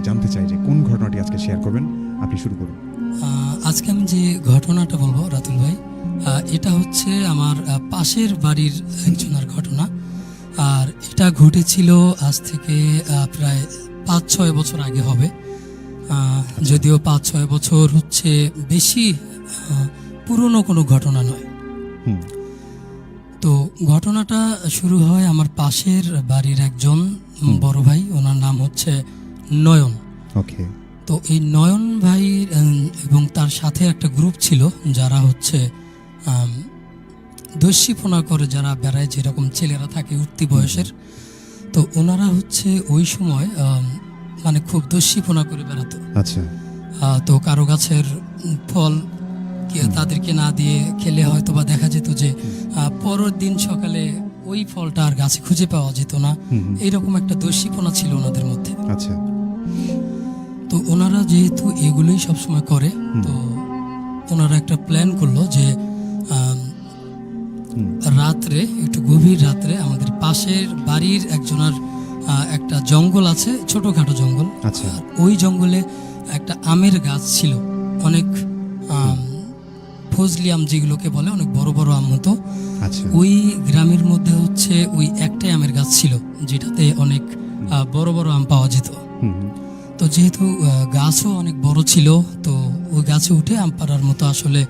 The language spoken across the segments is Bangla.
জানতে চাই যে কোন ঘটনাটি আজকে শেয়ার করবেন, আপনি শুরু করুন। আজকে আমি যে ঘটনাটা বলবো রাতুল ভাই, এটা হচ্ছে আমার পাশের বাড়ির একজনের ঘটনা। আর এটা ঘটেছিল আজ থেকে প্রায় 5-6 বছর আগে হবে। যদিও 5-6 বছর হচ্ছে বেশি পুরনো কোনো ঘটনা নয়। তো ঘটনাটা শুরু হয় আমার পাশের বাড়ির একজন বড় ভাই, ওনার নাম হচ্ছে নয়ন। ওকে। তো এই নয়ন ভাই এবং তার সাথে একটা গ্রুপ ছিল যারা হচ্ছে দস্যিপনা করে, যারা বেড়ায়, যেরকম ছেলেরা থাকে উঠতি বয়সের। তো ওনারা হচ্ছে ওই সময় মানে খুব দস্যিপনা করে বেড়াতো। আচ্ছা। তো কারো গাছের ফল তাদেরকে না দিয়ে খেলে হয়তো বা দেখা যেত যে পরের দিন সকালে ওই ফলটা আর গাছে খুঁজে পাওয়া যেত না। এইরকম একটা দস্যিপনা ছিল ওনাদের মধ্যে। আচ্ছা। তো ওনারা যেহেতু এগুলোই সবসময় করে, তো ওনারা একটা প্ল্যান করলো যে রাত্রে, একটু গভীর রাত্রে, আমাদের পাশের বাড়ির একজনের একটা জঙ্গল আছে, ছোটখাটো জঙ্গল। আচ্ছা। ওই জঙ্গলে একটা আমের গাছ ছিল, অনেক ফজলি আম যেগুলোকে বলে, অনেক বড় বড় আম হতো। আচ্ছা। ওই গ্রামের মধ্যে হচ্ছে ওই একটাই আমের গাছ ছিল যেটাতে অনেক বড় বড় আম পাওয়া যেত। তো যেহেতু গাছও অনেক বড় ছিল, তো ওই গাছে উঠে আম পাড়ার মতো আসলে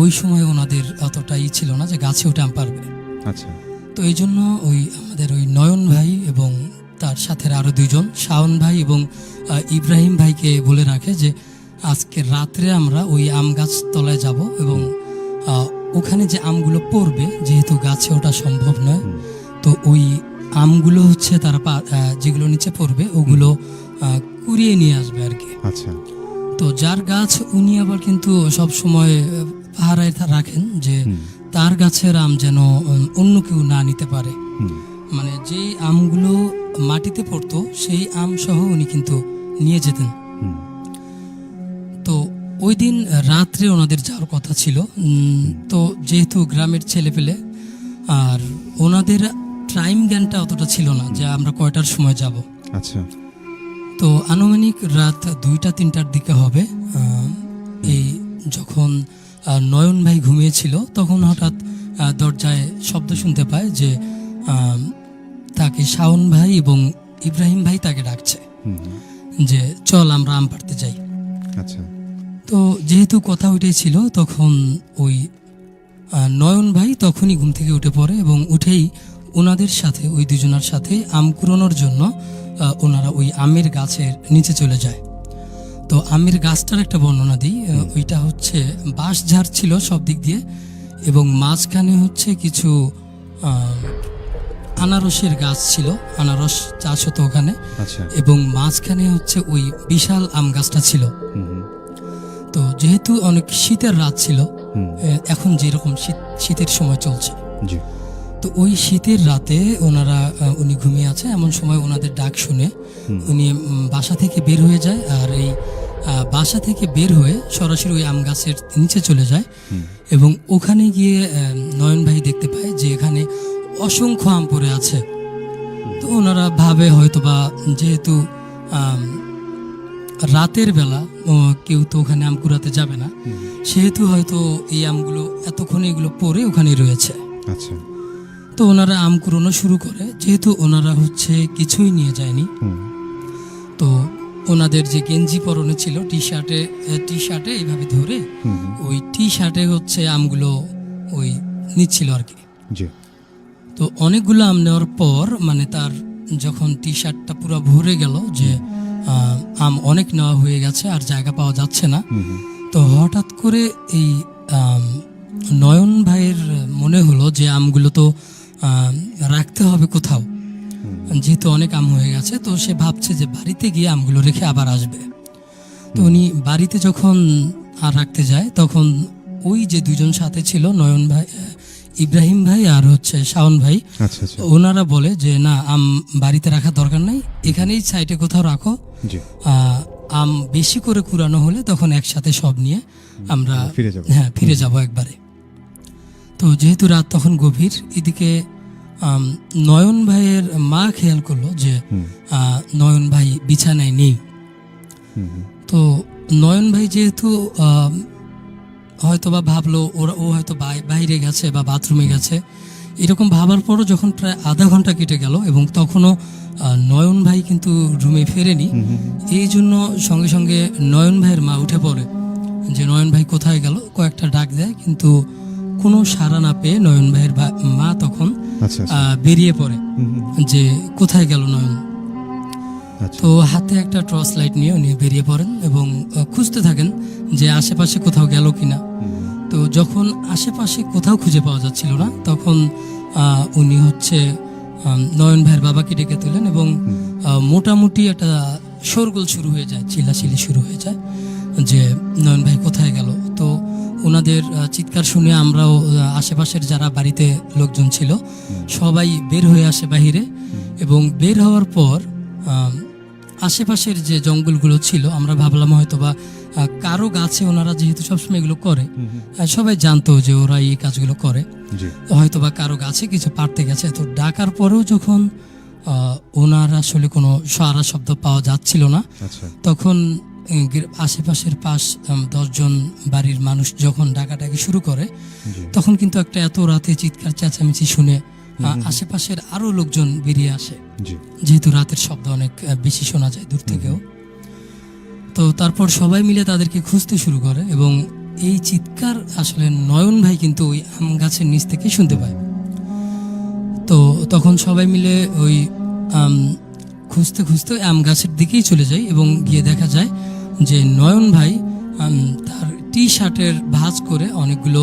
ওই সময় ওনাদের অতটাই ছিল না যে গাছে উঠে আম পারবে। আচ্ছা। তো এই জন্য ওই আমাদের ওই নয়ন ভাই এবং তার সাথে আরো দুইজন, শাওন ভাই এবং ইব্রাহিম ভাইকে বলে রাখে যে আজকে রাত্রে আমরা ওই আম গাছ তলায় যাব এবং ওখানে যে আমগুলো পড়বে, যেহেতু গাছে ওঠা সম্ভব নয়, তো ওই আমগুলো হচ্ছে তারা যেগুলো নিচে পড়বে ওগুলো কুড়িয়ে নিয়ে আসবে আর কি। আচ্ছা। তো যার গাছ উনি আবার কিন্তু সব সময় পাহারায় রাখেন যে তার গাছের আম যেন অন্য কেউ না নিতে পারে। মানে যে আমগুলো মাটিতে পড়তো সেই আম সহ উনি কিন্তু নিয়ে যেতেন। তো ওই দিন রাত্রে ওনাদের যাওয়ার কথা ছিল। তো যেহেতু গ্রামের ছেলে পেলে, আর ওনাদের টাইম জ্ঞানটা অতটা ছিল না যে আমরা কয়টার সময় যাব। আচ্ছা। তো আনুমানিক রাত 2টা-3টার দিকে হবে। এই যখন নয়ন ভাই ঘুমিয়েছিল, তখন হঠাৎ দরজায় শব্দ শুনতে পায় যে তাকে শাওন ভাই এবং ইব্রাহিম ভাই তাকে ডাকছে যে চল আমরা আম পাড়তে যাই। আচ্ছা। তো যেহেতু কথা ওইটাই ছিল, তখন ওই নয়ন ভাই তখনই ঘুম থেকে উঠে পড়ে এবং উঠেই ওনাদের সাথে, ওই দুজনের সাথে আম কুড়ানোর জন্য ওনারা ওই আমের গাছের নিচে চলে যায়। তো আমের গাছটার একটা বর্ণনা দিই। ওইটা হচ্ছে বাঁশ ঝাড় ছিল সব দিক দিয়ে, এবং মাঝখানে হচ্ছে কিছু আনারসের গাছ ছিল, আনারস চাষ হতো ওখানে। এবং মাঝখানে হচ্ছে ওই বিশাল আম গাছটা ছিল। তো যেহেতু অনেক শীতের রাত ছিল, এখন যেরকম শীতের সময় চলছে, তো ওই শীতের রাতে উনি ঘুমিয়ে আছে, এমন সময় ওনাদের ডাক শুনে উনি বাসা থেকে বের হয়ে যায়। আর এই বাসা থেকে বের হয়ে সরাসরি ওই আম গাছের নিচে চলে যায় এবং ওখানে গিয়ে নয়ন ভাই দেখতে পায় যে এখানে অসংখ্য আম পড়ে আছে। তো ওনারা ভাবে হয়তোবা যেহেতু রাতের বেলা কেউ তো ওখানে আম কুড়াতে যাবে না, সেহেতু হয়তো এই আমগুলো এতক্ষণে এগুলো পড়ে ওখানে রয়েছে। আচ্ছা। তো ওনারা আম কুড়ানো শুরু করে, যেহেতু ওনারা হচ্ছে কিছুই নিয়ে যায়নি। তো ওনাদের যে গেঞ্জি পরনে ছিল, টি শার্টে এইভাবে ধরে ওই টি শার্টে হচ্ছে আমগুলো ওই নিচ্ছিল আর কি। তো অনেকগুলো আম নেওয়ার পর, মানে তার যখন টি শার্টটা পুরো ভরে গেল যে আম অনেক নেওয়া হয়ে গেছে আর জায়গা পাওয়া যাচ্ছে না, তো হঠাৎ করে এই নয়ন ভাইয়ের মনে হলো যে আমগুলো তো রাখতে হবে কোথাও, যেহেতু অনেক আম হয়ে গেছে। তো সে ভাবছে যে বাড়িতে গিয়ে আমগুলো রেখে আবার আসবে। তো উনি বাড়িতে যখন আর রাখতে যায়, তখন ওই যে দুজন সাথে ছিল, নয়ন ভাই, ইব্রাহিম ভাই আর হচ্ছে শাওন ভাই, ওনারা বলে যে না, আম বাড়িতে রাখার দরকার নাই, এখানেই সাইডে কোথাও রাখো। আম বেশি করে কুড়ানো হলে তখন একসাথে সব নিয়ে আমরা ফিরে যাব একবারে। তো যেহেতু রাত তখন গভীর, এদিকে নয়ন ভাইয়ের মা খেয়াল করলো যে নয়ন ভাই বিছানায় নেই। তো নয়ন ভাই যেহেতু হয়তোবা ভাবলো ও হয়তো বাইরে গেছে বা বাথরুমে গেছে, এরকম ভাবার পরও যখন প্রায় আধা ঘন্টা কেটে গেল এবং তখনও নয়ন ভাই কিন্তু রুমে ফেরেনি, এই জন্য সঙ্গে সঙ্গে নয়ন ভাইয়ের মা উঠে পড়ে যে নয়ন ভাই কোথায় গেল, কয়েকটা ডাক দেয় কিন্তু কোনো সাড়া না পেয়ে নয়ন ভাইয়ের মা তখন আচ্ছা বেরিয়ে পড়ে যে কোথায় গেল নয়ন। আচ্ছা তো হাতে একটা টর্চ লাইট নিয়ে উনি বেরিয়ে পড়েন এবং খুঁজতে থাকেন যে আশেপাশে কোথাও গেল কিনা। তো যখন আশেপাশে কোথাও খুঁজে পাওয়া যাচ্ছিল না, তখন উনি হচ্ছে নয়ন ভাইয়ের বাবাকে ডেকে তুলেন এবং মোটামুটি একটা শোরগোল শুরু হয়ে যায়, চিল্লাচিল্লি শুরু হয়ে যায় যে নয়ন ভাই কোথায় গেল। তো ওনাদের চিৎকার শুনে আমরাও আশেপাশের যারা বাড়িতে লোকজন ছিল সবাই বের হয়ে আসে বাহিরে, এবং বের হওয়ার পর আশেপাশের যে জঙ্গলগুলো ছিল আমরা ভাবলাম হয়তো বা কারো গাছে, ওনারা যেহেতু সবসময় এগুলো করে, সবাই জানতো যে ওরা এই কাজগুলো করে, হয়তো বা কারো গাছে কিছু পারতে গেছে। তো ডাকার পরেও যখন ওনার আসলে কোনো সারা শব্দ পাওয়া যাচ্ছিল না, তখন আশেপাশের 5-10 জন বাড়ির মানুষ যখন ডাকাডাকি শুরু করে, তখন কিন্তু একটা এত রাতে চিৎকার চেঁচামেচি শুনে আশেপাশের আরো লোকজন বেরিয়ে আসে, যেহেতু রাতের শব্দ অনেক বেশি শোনা যায় দূর থেকেও। তো তারপর সবাই মিলে তাদেরকে খুঁজতে শুরু করে এবং এই চিৎকার আসলে নয়ন ভাই কিন্তু ওই আম গাছের নিচ থেকে শুনতে পায়। তো তখন সবাই মিলে ওই খুঁজতে খুঁজতে আম গাছের দিকেই চলে যায় এবং গিয়ে দেখা যায় যে নয়ন ভাই তার টি শার্টের ভাঁজ করে অনেকগুলো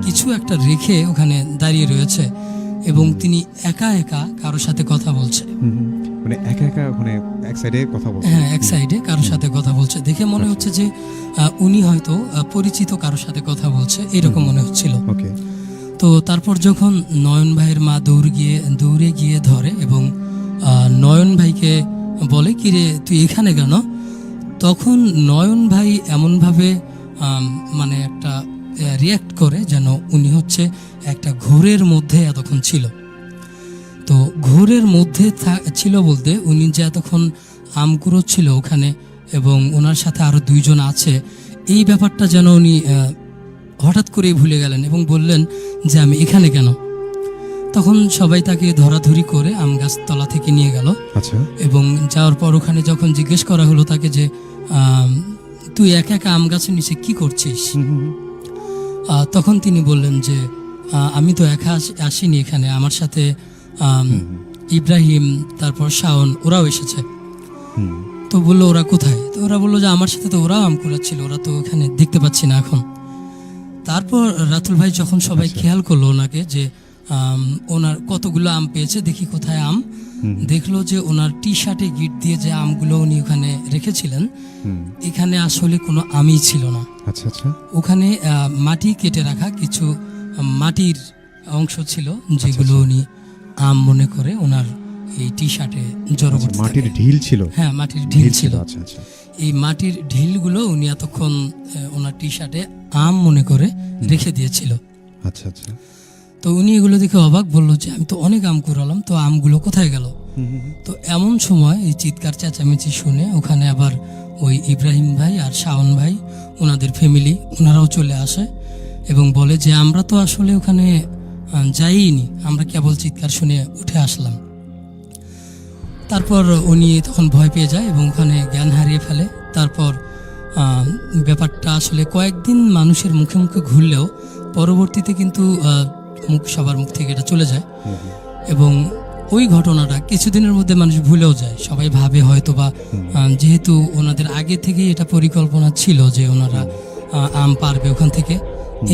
কিছু একটা রেখে ওখানে দাঁড়িয়ে রয়েছে এবং তিনি একা একা কারোর সাথে কথা বলছে। মানে একা একা ওখানে এক সাইডে কথা বলছে। হ্যাঁ, এক সাইডে কারোর সাথে কথা বলছে। দেখে মনে হচ্ছে যে উনি হয়তো পরিচিত কারোর সাথে কথা বলছে, এরকম মনে হচ্ছিল। ওকে। তো তারপর যখন নয়ন ভাইয়ের মা দৌড়ে গিয়ে ধরে এবং নয়ন ভাইকে বলে, কিরে তুই এখানে কেন? তখন নয়ন ভাই এমনভাবে মানে একটা রিয়াক্ট করে যেন উনি হচ্ছে একটা ঘোরের মধ্যে এতক্ষণ ছিল। তো ঘোরের মধ্যে ছিল বলতে উনি যে এতক্ষণ আম কুড়োচ্ছিল ওখানে এবং ওনার সাথে আরো 2 জন আছে, এই ব্যাপারটা যেন উনি হঠাৎ করেই ভুলে গেলেন এবং বললেন যে আমি এখানে কেন। তখন সবাই তাকে ধরাধরি করে আম গাছ তলা থেকে নিয়ে গেল। আচ্ছা। এবং যাওয়ার পর ওখানে যখন জিজ্ঞেস করা হলো তাকে যে তুই একা একা আম গাছের নিচে কি করছিস, তখন তিনি বললেন যে আমি তো একা আসিনি এখানে, আমার সাথে ইব্রাহিম, তারপর শাওন, ওরাও এসেছে। তো বললো ওরা কোথায়? তো ওরা বললো যে আমার সাথে তো ওরাও আম কুড়াচ্ছিল, ওরা তো ওখানে দেখতে পাচ্ছি না এখন। তারপর রাতুল ভাই যখন সবাই খেয়াল করলো ওনাকে যে ওনার কতগুলো আম পেয়েছে, দেখি কোথায় আম, দেখলো যে ওনার টি শার্টে গিট দিয়ে যে আমগুলো উনি ওখানে রেখেছিলেন, এখানে আসলে কোনো আমই ছিল না। আচ্ছা আচ্ছা। ওখানে মাটি কেটে রাখা কিছু মাটির অংশ ছিল যেগুলো উনি আম মনে করে ওনার এই টি শার্টে জড়ো করতে। মাটির ঢিল ছিল? হ্যাঁ, মাটির ঢিল ছিল। আচ্ছা আচ্ছা। এই মাটির ঢিলগুলো উনি এতক্ষণ ওনার টি শার্টে আম মনে করে রেখে দিয়েছিল। আচ্ছা আচ্ছা। তো উনি এগুলো দেখে অবাক, বললো যে আমি তো অনেক আম কুড়ালাম, তো আমগুলো কোথায় গেল? তো এমন সময় এই চিৎকার চেঁচামেচি শুনে ওখানে আবার ওই ইব্রাহিম ভাই আর শাওন ভাই, ওনাদের ফ্যামিলি, ওনারাও চলে আসে এবং বলে যে আমরা তো আসলে ওখানে যাইনি, আমরা কেবল চিৎকার শুনে উঠে আসলাম। তারপর উনি তখন ভয় পেয়ে যায় এবং ওখানে জ্ঞান হারিয়ে ফেলে। তারপর ব্যাপারটা আসলে কয়েকদিন মানুষের মুখে মুখে ঘুরলেও পরবর্তীতে কিন্তু সবার মুখ থেকে এটা চলে যায় এবং ওই ঘটনাটা কিছুদিনের মধ্যে মানুষ ভুলেও যায়। সবাই ভাবে হয়তো বা যেহেতু ওনাদের আগে থেকেই এটা পরিকল্পনা ছিল যে ওনারা আম পারবে ওখান থেকে,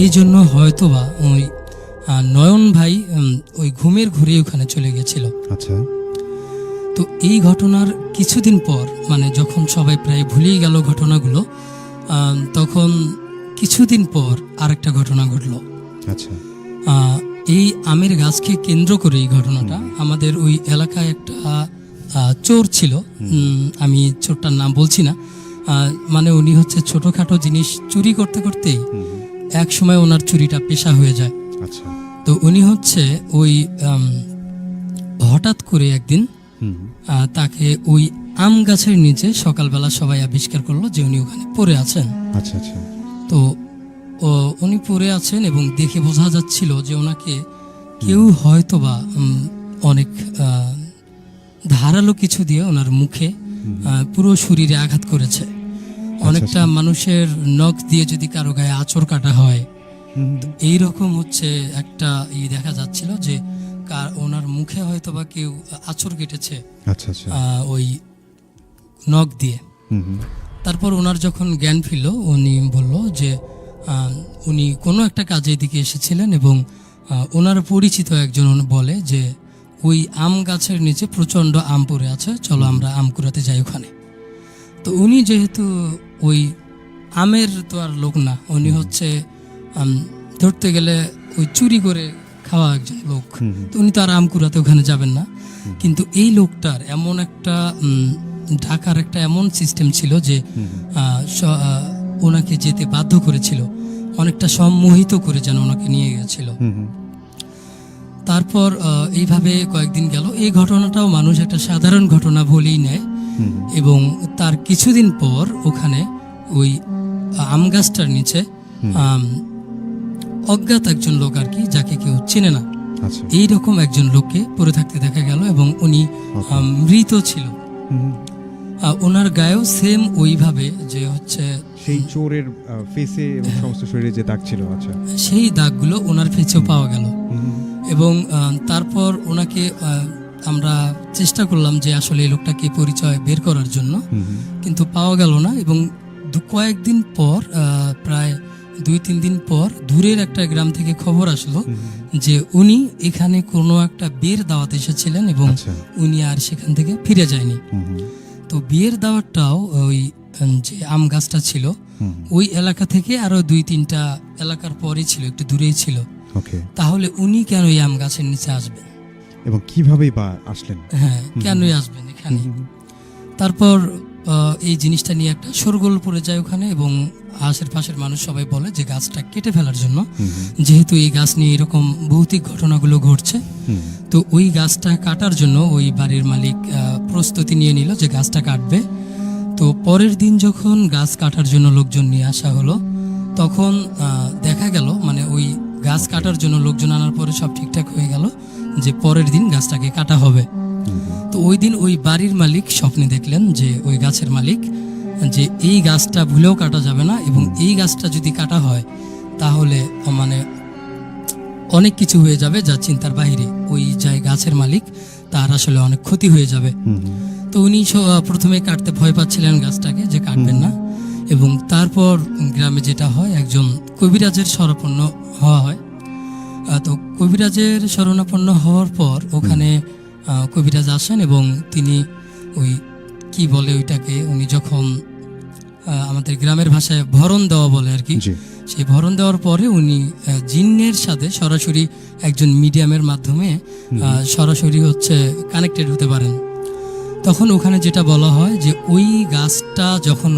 এই জন্য হয়তো বা ওই নয়ন ভাই ওই ঘুমের ঘুরে ওখানে চলে গেছিল। আচ্ছা। তো এই ঘটনার কিছুদিন পর, মানে যখন সবাই প্রায় ভুলেই গেল ঘটনাগুলো, তখন কিছুদিন পর আরেকটা ঘটনা ঘটলো। আচ্ছা। এই আমের গাছকে কেন্দ্র করে এই ঘটনাটা, আমাদের ওই এলাকায় একটা চোর ছিল, আমি চোরটার নাম বলছি না, মানে উনি হচ্ছে ছোটখাটো জিনিস চুরি করতে করতেই এক সময় ওনার চুরিটা পেশা হয়ে যায়। আচ্ছা। তো উনি হচ্ছে ওই হঠাৎ করে একদিন তাকে ওই আম গাছের নিচে সকালবেলা সবাই আবিষ্কার করলো যে উনি ওখানে পড়ে আছেন। আচ্ছা আচ্ছা তো উনি পড়ে আছেন এবং দেখে বোঝা যাচ্ছিল যে ওনাকে কেউ হয়তোবা অনেক ধারালো কিছু দিয়ে ওনার মুখে পুরো শরীরে আঘাত করেছে। অনেকটা মানুষের নখ দিয়ে যদি কারো গায়ে আঁচড় কাটা হয়, তো এইরকম হচ্ছে একটা দেখা যাচ্ছিল যে ওনার মুখে হয়তোবা কেউ আঁচড় কেটেছে আচ্ছা আচ্ছা ওই নখ দিয়ে। তারপর ওনার যখন জ্ঞান ফিরল, উনি বলল যে উনি কোনো একটা কাজে এদিকে এসেছিলেন এবং ওনার পরিচিত একজন বলে যে ওই আম গাছের নিচে প্রচণ্ড আম পড়ে আছে, চলো আমরা আম কুড়াতে যাই ওখানে। তো উনি যেহেতু ওই আমের তো আর লোক না, উনি হচ্ছে ধরতে গেলে ওই চুরি করে খাওয়া একজন লোক, তো উনি তো আর আম কুড়াতে ওখানে যাবেন না। কিন্তু এই লোকটার এমন একটা ঢাকার একটা এমন সিস্টেম ছিল যে ওনাকে যেতে বাধ্য করেছিল, অনেকটা সম্মোহিত করে যেন ওনাকে নিয়ে গেছিল। তারপর এইভাবে কয়েকদিন গেল। এই ঘটনাটাও মানুষ একটা সাধারণ ঘটনা বলেই নেয় এবং তার কিছুদিন পর ওখানে ওই আম গাছটার নিচে অজ্ঞাত একজন লোক আর কি, যাকে কেউ চেনে না, এইরকম একজন লোককে পড়ে থাকতে দেখা গেল এবং উনি মৃত ছিল। ওনার গায়েও সেম ওইভাবে যে হচ্ছে সেই চোরের ফেসে এবং সমস্ত শরীরে যে দাগ ছিল, আচ্ছা সেই দাগগুলো ওনার ফেসেও পাওয়া গেল। এবং তারপর ওনাকে আমরা চেষ্টা করলাম যে আসলে এই লোকটাকে পরিচয় বের করার জন্য, কিন্তু পাওয়া গেল না। এবং কয়েকদিন পর, প্রায় 2-3 দিন পর, দূরের একটা গ্রাম থেকে খবর আসলো যে উনি এখানে কোনো একটা বিয়ের দাওয়াতে এসেছিলেন এবং উনি আর সেখান থেকে ফিরে যায়নি। তো বিয়ের দাওয়াতটাও ওই যে আম গাছটা ছিল ওই এলাকা থেকে আরো 2-3টা এলাকার পরে ছিল, একটু দূরেই ছিল। তাহলে উনি কেন এই আম গাছের নিচে আসবেন এবং কিভাবেই বা আসলেন? হ্যাঁ, কেনই আসবেন এখানে? তারপর এই জিনিসটা নিয়ে একটা শোরগোল পড়ে যায় ওখানে এবং আশেপাশের মানুষ সবাই বলে যে গাছটা কেটে ফেলার জন্য, যেহেতু এই গাছ নিয়ে এরকম ভৌতিক ঘটনাগুলো ঘটছে। তো ওই গাছটা কাটার জন্য ওই বাড়ির মালিক প্রস্তুতি নিয়ে নিল যে গাছটা কাটবে। তো পরের দিন যখন গাছ কাটার জন্য লোকজন নিয়ে আসা হলো, তখন দেখা গেল মানে ওই গাছ কাটার জন্য লোকজন আনার পরে সব ঠিকঠাক হয়ে গেল যে পরের দিন গাছটাকে কাটা হবে। তো ওই দিন ওই বাড়ির মালিক স্বপ্নে দেখলেন যে ওই গাছের মালিক যে এই গাছটা ভুলেও কাটা যাবে না এবং এই গাছটা যদি কাটা হয় তাহলে মানে অনেক কিছু হয়ে যাবে যা চিন্তার বাইরে। ওই যাই গাছের মালিক তার আসলে অনেক ক্ষতি হয়ে যাবে। তো উনি প্রথমে কাটতে ভয় পাচ্ছিলেন গাছটাকে, যে কাটবেন না। এবং তারপর গ্রামে যেটা হয়, একজন কবিরাজের শরণাপন্ন হওয়া হয়। তো কবিরাজের শরণাপন্ন হওয়ার পর ওখানে কবিরাজ আসেন এবং তিনি ওই কি বলে ওইটাকে, উনি যখন আমাদের গ্রামের ভাষায় ভরণ দেওয়া বলে আর কি, সেই ভরণ দেওয়ার পরে উনি জিন্নের সাথে সরাসরি একজন মিডিয়ামের মাধ্যমে সরাসরি হচ্ছে কানেক্টেড হতে পারেন। তখন ওখানে যেটা বলা হয় যে ওই গাছটা যখন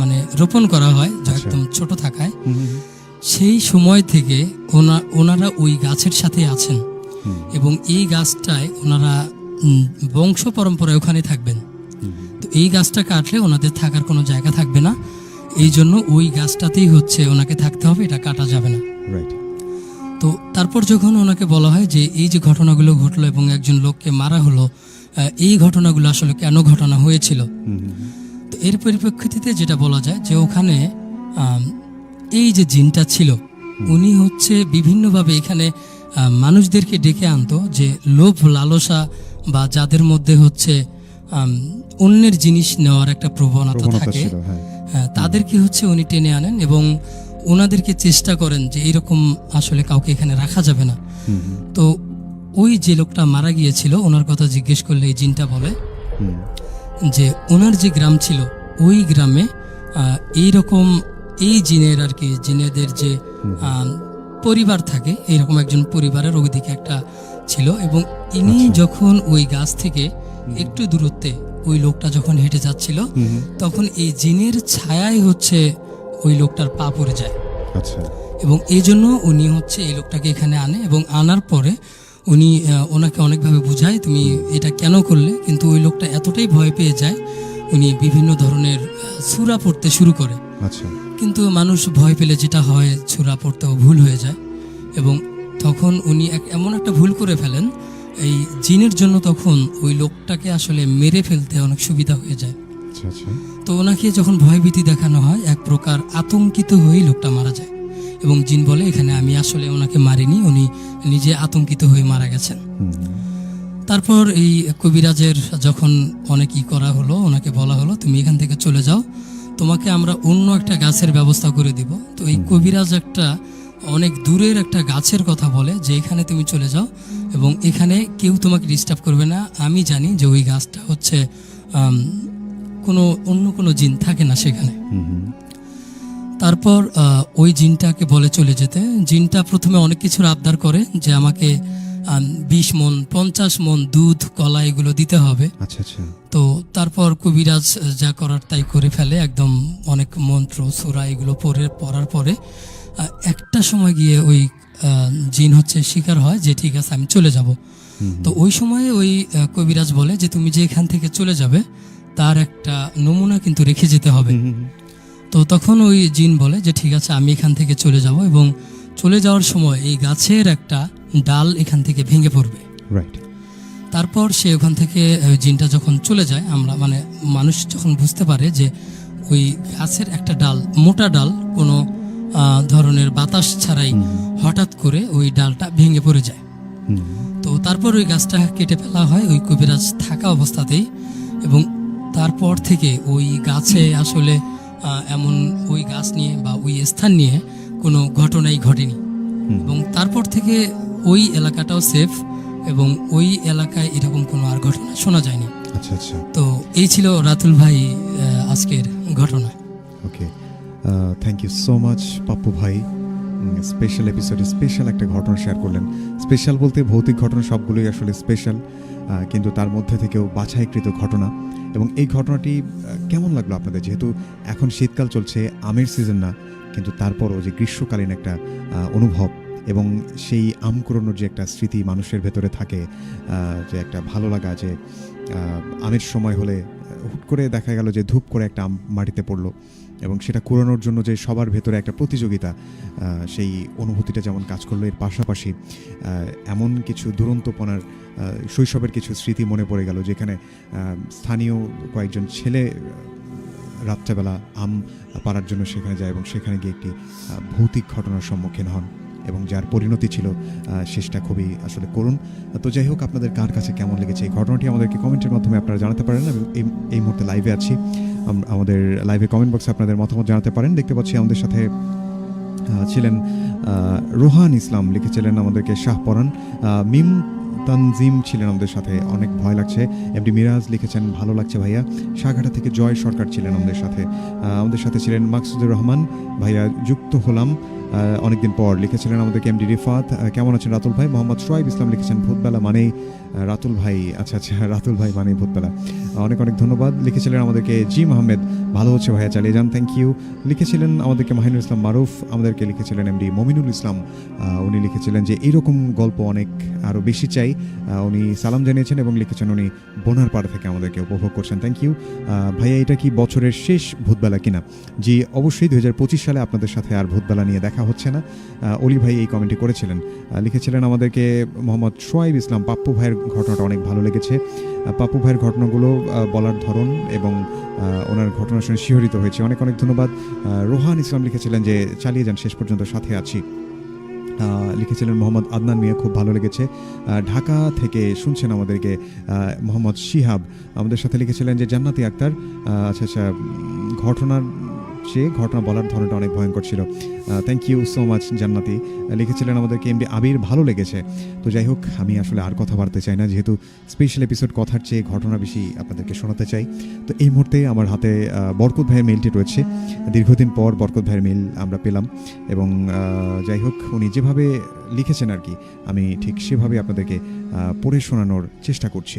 মানে রোপণ করা হয় একদম ছোট থাকায়, সেই সময় থেকে ওনারা ওই গাছের সাথে আছেন এবং এই গাছটায় ওনারা বংশ পরম্পরায় ওখানে থাকবেন। তো এই গাছটা কাটলে ওনাদের থাকার কোনো জায়গা থাকবে না, এই জন্য ওই গাছটাতেই হচ্ছে ওনাকে থাকতে হবে, এটা কাটা যাবে না। তো তারপর যখন ওনাকে বলা হয় যে এই যে ঘটনাগুলো ঘটলো এবং একজন লোককে মারা হলো, এই ঘটনাগুলো আসলে কেন ঘটনা হয়েছিল, তো এর পরিপ্রেক্ষিতে যেটা বলা যায় যে ওখানে এই যে জিনটা ছিল উনি হচ্ছে বিভিন্নভাবে এখানে মানুষদেরকে ডেকে আনতো, যে লোভ লালসা বা যাদের মধ্যে হচ্ছে অন্যের জিনিস নেওয়ার একটা প্রবণতা থাকে, তাদেরকে হচ্ছে উনি টেনে আনেন এবং ওনাদেরকে চেষ্টা করেন যে এইরকম আসলে কাউকে এখানে রাখা যাবে না। তো ওই যে লোকটা মারা গিয়েছিল ওনার কথা জিজ্ঞেস করলে এই জিনটা বলে যে ওনার যে গ্রাম ছিল ওই গ্রামে এইরকম এই জিনের আর কি, জিনেদের যে পরিবার থাকে এইরকম একজন পরিবারের ওইদিকে একটা ছিল। এবং ইনি যখন ওই গাছ থেকে একটু দূরত্বে ওই লোকটা যখন হেঁটে যাচ্ছিল, তখন এই জিনের ছায়ায় হচ্ছে ওই লোকটার পা পড়ে যায়। এবং এই জন্য উনি হচ্ছে এই লোকটাকে এখানে আনে এবং আনার পরে ওনাকে অনেকভাবে বুঝায় তুমি এটা কেন করলে, কিন্তু ওই লোকটা এতটাই ভয় পেয়ে যায় উনি বিভিন্ন ধরনের সূরা পড়তে শুরু করে। আচ্ছা, কিন্তু মানুষ ভয় পেলে যেটা হয় সূরা পড়তেও ভুল হয়ে যায়, এবং তখন উনি এমন একটা ভুল করে ফেলেন, এই জিনের জন্য তখন ওই লোকটাকে আসলে মেরে ফেলতে অনেক সুবিধা হয়ে যায়। আচ্ছা, আচ্ছা, তো ওনাকে যখন ভয়ভীতি দেখানো হয় এক প্রকার আতঙ্কিত হয়েই লোকটা মারা যায়, এবং জিন বলে এখানে আমি আসলে ওনাকে মারিনি, উনি নিজে আতঙ্কিত হয়ে মারা গেছেন। তারপর এই কবিরাজের যখন অনেক করা হলো, ওনাকে বলা হলো তুমি এখান থেকে চলে যাও, তোমাকে আমরা অন্য একটা গাছের ব্যবস্থা করে দিব। তো এই কবিরাজ একটা অনেক দূরের একটা গাছের কথা বলে যে এখানে তুমি চলে যাও এবং এখানে কেউ তোমাকে ডিস্টার্ব করবে না, আমি জানি যে ওই গাছটা হচ্ছে অন্য কোনো জিন থাকে না সেখানে। তারপর ওই জিনটাকে বলে চলে যেতে। জিনটা প্রথমে অনেক কিছুর আবদার করে যে আমাকে 20 মণ 50 মণ দুধ কলা এগুলো দিতে হবে। আচ্ছা, আচ্ছা, তো তারপর কবিরাজ যা করার তাই করে ফেলে, একদম অনেক মন্ত্র সূরা এগুলো পড়ার পরে একটা সময় গিয়ে ওই জিন হচ্ছে স্বীকার হয় যে ঠিক আছে আমি চলে যাব। তো ওই সময়ে ওই কবিরাজ বলে যে তুমি যে এখান থেকে চলে যাবে তার একটা নমুনা কিন্তু রেখে যেতে হবে। তো তখন ওই জিন বলে যে ঠিক আছে আমি এখান থেকে চলে যাব, এবং চলে যাওয়ার সময় এই গাছের একটা ডাল এখান থেকে ভেঙে পড়বে। রাইট। তারপর সে ওখান থেকে জিনটা যখন চলে যায়, মানুষ যখন বুঝতে পারে যে ওই গাছের একটা ডাল, মোটা ডাল, কোনো ধরনের বাতাস ছাড়াই হঠাৎ করে ওই ডালটা ভেঙে পড়ে যায়। তো তারপর ওই গাছটা কেটে ফেলা হয় ওই কবিরাজ থাকা অবস্থাতেই, এবং তারপর থেকে ওই গাছে আসলে এমন ওই গাছ নিয়ে বা ওই স্থান নিয়ে কোনো ঘটনাই ঘটেনি, এবং তারপর থেকে ওই এলাকাটাও সেফ, এবং ওই এলাকায় এরকম কোনো আর ঘটনা শোনা যায়নি। আচ্ছা, আচ্ছা, তো এই ছিল রাতুল ভাই আজকের ঘটনা। Okay, thank you so much Pappu ভাই। স্পেশাল এপিসোডে স্পেশাল একটা ঘটনা শেয়ার করলেন। স্পেশাল বলতে ভৌতিক ঘটনা সবগুলোই আসলে স্পেশাল, কিন্তু তার মধ্যে থেকেও বাছাইকৃত ঘটনা। এবং এই ঘটনাটি কেমন লাগলো আপনাদের? যেহেতু এখন শীতকাল চলছে, আমের সিজন না, কিন্তু তারপরও যে গ্রীষ্মকালীন একটা অনুভব এবং সেই আম কুড়োনোর যে একটা স্মৃতি মানুষের ভেতরে থাকে, যে একটা ভালো লাগা, যে আমের সময় হলে হুট করে দেখা গেল যে ধূপ করে একটা আম মাটিতে পড়লো, এবং সেটা কুড়ানোর জন্য যে সবার ভেতরে একটা প্রতিযোগিতা, সেই অনুভূতিটা যেমন কাজ করলো, এর পাশাপাশি এমন কিছু দুরন্তপনার শৈশবের কিছু স্মৃতি মনে পড়ে গেল, যেখানে স্থানীয় কয়েকজন ছেলে রাত্রেবেলা আম পাড়ার জন্য সেখানে যায় এবং সেখানে গিয়ে একটি ভৌতিক ঘটনার সম্মুখীন হন, এবং যার পরিণতি ছিল শেষটা খুবই আসলে করুণ। তো যাই হোক, আপনাদের কার কাছে কেমন লেগেছে এই ঘটনাটি আমাদেরকে কমেন্টের মাধ্যমে আপনারা জানাতে পারেন। এবং এই মুহূর্তে লাইভে আছি, আমাদের লাইভে কমেন্ট বক্সে আপনাদের মতামত জানাতে পারেন। দেখতে পাচ্ছি আমাদের সাথে ছিলেন রোহান ইসলাম, লিখেছিলেন আমাদেরকে শাহপরান। মিম তানজিম ছিলেন আমাদের সাথে, অনেক ভয় লাগছে। এমডি মিরাজ লিখেছেন ভালো লাগছে ভাইয়া। সাঘাটা থেকে জয় সরকার ছিলেন আমাদের সাথে ছিলেন মাকসুদুর রহমান ভাইয়া, যুক্ত হলাম অনেকদিন পর, লিখেছিলেন আমাদেরকে এমডি রিফাত। কেমন আছেন রাতুল ভাই? মোহাম্মদ সোয়াইব ইসলাম লিখেছেন ভূতবেলা মানেই রাতুল ভাই। আচ্ছা, আচ্ছা, রাতুল ভাই মানেই ভূতবেলা। অনেক অনেক ধন্যবাদ। লিখেছিলেন আমাদেরকে জিম আহমেদ, ভালো হচ্ছে ভাইয়া, চালিয়ে যান, থ্যাংক ইউ। লিখেছিলেন আমাদেরকে মাহিনুল ইসলাম মারুফ, আমাদেরকে লিখেছিলেন এমডি মমিনুল ইসলাম। উনি লিখেছিলেন যে এইরকম গল্প অনেক আরও বেশি চাই। উনি সালাম জানিয়েছেন এবং লিখেছেন উনি বোনারপাড়া থেকে আমাদেরকে উপভোগ করছেন, থ্যাংক ইউ। ভাইয়া, এটা কি বছরের শেষ ভূতবেলা কিনা? জি অবশ্যই, 2025 সালে আপনাদের সাথে আর ভূতবেলা নিয়ে দেখা হচ্ছে না। অলি ভাই এই কমেন্টটি করেছিলেন। লিখেছিলেন আমাদেরকে মোহাম্মদ সোয়াইব ইসলাম, পাপ্পু ভাইয়ের ঘটনাটা অনেক ভালো লেগেছে। পাপ্পু ভাইয়ের ঘটনাগুলো বলার ধরন এবং ওনার ঘটনা শুনে শিহরিত হয়েছে, অনেক অনেক ধন্যবাদ। রোহান ইসলাম লিখেছিলেন যে চালিয়ে যান, শেষ পর্যন্ত সাথে আছি। লিখেছিলেন মোহাম্মদ আদনান মিয়া, খুব ভালো লেগেছে। ঢাকা থেকে শুনছেন আমাদেরকে মোহাম্মদ শিহাব, আমাদের সাথে লিখেছিলেন যে জান্নাতি আক্তার। আচ্ছা, আচ্ছা, ঘটনা বলার ধরনটা অনেক ভয়ঙ্কর ছিল, থ্যাংক ইউ সো মাচ জান্নাতি। লিখেছিলেন আমাদেরকে এমডি আবির, ভালো লেগেছে। তো যাই হোক, আমি আসলে আর কথা বাড়তে চাই না, যেহেতু স্পেশাল এপিসোড, কথার চেয়ে ঘটনা বেশি আপনাদেরকে শোনাতে চাই। তো এই মুহূর্তে আমার হাতে বরকত ভাইয়ের মেইলটি রয়েছে। দীর্ঘদিন পর বরকত ভাইয়ের মেইল আমরা পেলাম, এবং যাই হোক, উনি যেভাবে লিখেছেন আর কি, আমি ঠিক সেভাবে আপনাদেরকে পড়ে শোনানোর চেষ্টা করছি।